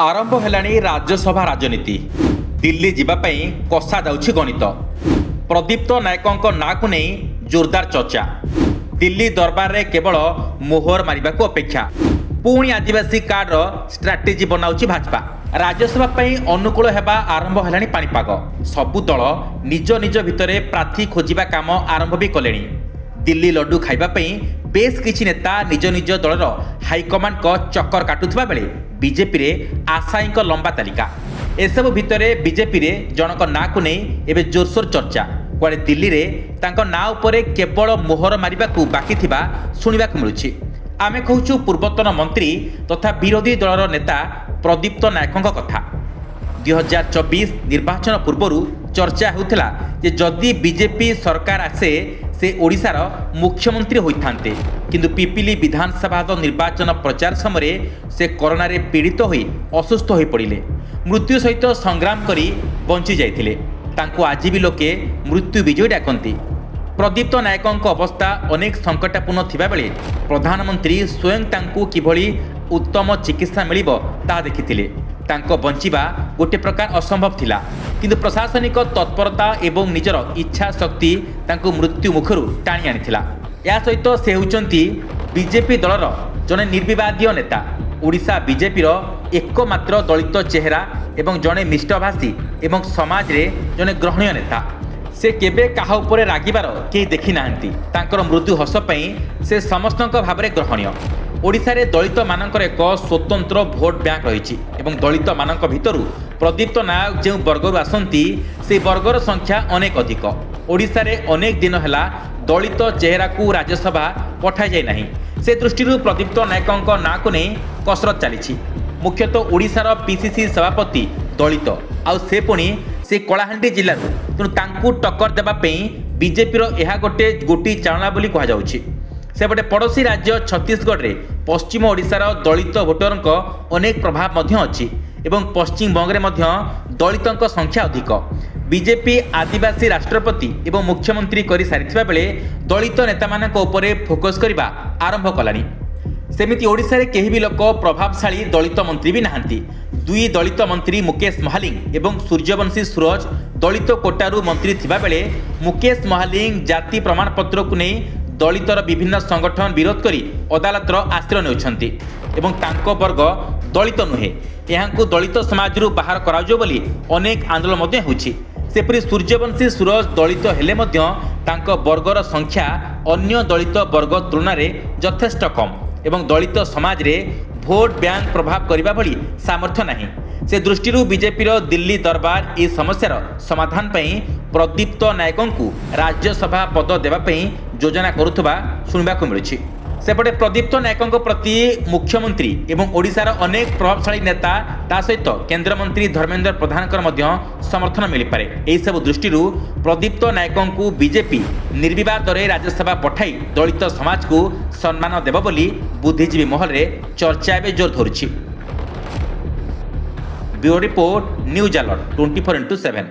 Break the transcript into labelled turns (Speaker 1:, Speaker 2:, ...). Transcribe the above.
Speaker 1: आरंभ हेलाणी राज्यसभा राजनीति दिल्ली जीवाई कषा जाउछि गणित। प्रदीप्त नायकों ना को नहीं जोरदार चर्चा। दिल्ली दरबार रे केवल मोहर मारिबाकू अपेक्षा। पुणी आदिवासी कार्डर स्ट्राटेजी बनाउछि भाजपा। राज्यसभा पई अनुकूल हेबा आरंभ हेलाणी पाणीपाग। सबु दल निज निज भितरे प्रार्थी खोजिबा काम आरंभ भी कलेणी। दिल्ली लड्डू खाइबा पई बेस किछि नेता निज निज दलर हाईकमांड को चक्कर काटुथिबा बेले बीजेपी रे आशायी लंबा तालिका। एसबु भितरे बीजेपी रे जनक ना को नहीं एबे जोरसोर चर्चा। कुआडे दिल्ली रे तांको ना उपरे केवल मोहर मारिबाकू बाकी थिबा सुनिबाकू मिलुछि। आमे कहूछु पूर्वतन मंत्री तथा विरोधी दलर नेता प्रदीप्त नायकों कथा। 2024 निर्वाचन पूर्व चर्चा होता जे जदि बीजेपी सरकार आसे से ओडिशार मुख्यमंत्री होइथान्ते, किंतु पिपिली विधानसभा निर्वाचन प्रचार समय से कोरोना रे पीड़ित होई असुस्थ होई पड़िले। मृत्यु सहित संग्राम करी बंची जाइथिले। तांको आज भी लोके मृत्यु विजय डाकंती। प्रदीप्त नायकों अवस्था अनेक संकटापूर्ण थिबा बेले प्रधानमंत्री स्वयं तांको किभली उत्तम चिकित्सा मिलिबो ता देखिथिले। तांको बंचिबा गोटे प्रकार असंभव थिला, किंतु प्रशासनिक तत्परता एवं निजर इच्छा शक्ति तांको मृत्यु मुखरु टाणी आनिथिला। या सहित से होउचंती बीजेपी दलर जने निर्विवादीय नेता, ओडिशा बीजेपीर एकमात्र दलित चेहरा एवं जने मिष्टभाषी एवं समाज रे जने ग्रहणीय नेता। से केबे काहा उपरे रागिबार केही देखि नाहंती। तांकर मृत्यु हस पई से समस्तक भाबरे ग्रहणीय। ओडिशा रे दलित मानकर एक स्वतंत्र भोट बैंक रही एवं दलित मानक भितरु प्रदीप्त नायक जो वर्गर आसंती से वर्गर संख्या अनेक अधिक। ओडिशा रे अनेक दिन हैला दलित चेहरा को राज्यसभा पठा जाय नाही। से दृष्टि प्रदीप्त नायकों ना को नहीं कसरत चली। मुख्यतः ओडिशार पीसीसी सभापति दलित आउ से पुणी से कलाहांडी जिल्ला तेणु तांकू टक्कर देवाई बीजेपी यह गोटे गोटी चालना बोली कहुच्छी। सेपटे पड़ोशी राज्य छत्तीसगढ़ रे पश्चिम ओडिशार दलित भोटर अनेक प्रभाव अच्छी एवं पश्चिम बंग में दलितों संख्या अधिक। बीजेपी आदिवासी राष्ट्रपति एवं मुख्यमंत्री कर सारी बेले दलित नेता मानक उपरे फोकस करने आरंभ कलानी। सेमिति ओडिशा रे केही भी लोक प्रभावशाली दलित मंत्री भी नाहांती। दुई दलित मंत्री मुकेश महालिंग एवं सूर्यवंशी सूरज दलित कोटारू मंत्री थिबा बेले मुकेश महालिंग जाति प्रमाणपत्र को नहीं दलितर विभिन्न संगठन विरोध करी अदालतर आश्रय नेउछंती एवं तांको वर्ग दलित नुहे, यहांकु दलित समाजरू बाहर कराजो बोली अनेक आंदोलन मध्य होउछि। सेपरि सूर्यवंशी सूरज दलित हेले मध्य तांको वर्गर संख्या अन्य दलित वर्ग तुलना रे यथेष्ट कम एवं दलित समाज रे भोट बैंक प्रभाव करने भली सामर्थ्य नहीं। से दृष्टि बीजेपी दिल्ली दरबार इस समस्यार समाधान पई प्रदीप्त नायकों को राज्यसभा पद देवाई योजना करुवा शुणवाक मिलुछि। सेपटे प्रदीप्त नायकों प्रति मुख्यमंत्री एवं ओडिशार अनेक प्रभावशाली नेता ता सहित केंद्रमंत्री धर्मेंद्र प्रधानकर मध्य समर्थन मिल पारे। यही सब दृष्टि प्रदीप्त नायकों को बीजेपी निर्विवाद राज्यसभा पठाई दलित समाज को सम्मान देव बोली बुद्धिजीवी महल रे चर्चा एवं जोर धरुछि। Bureau report news alert 24x7।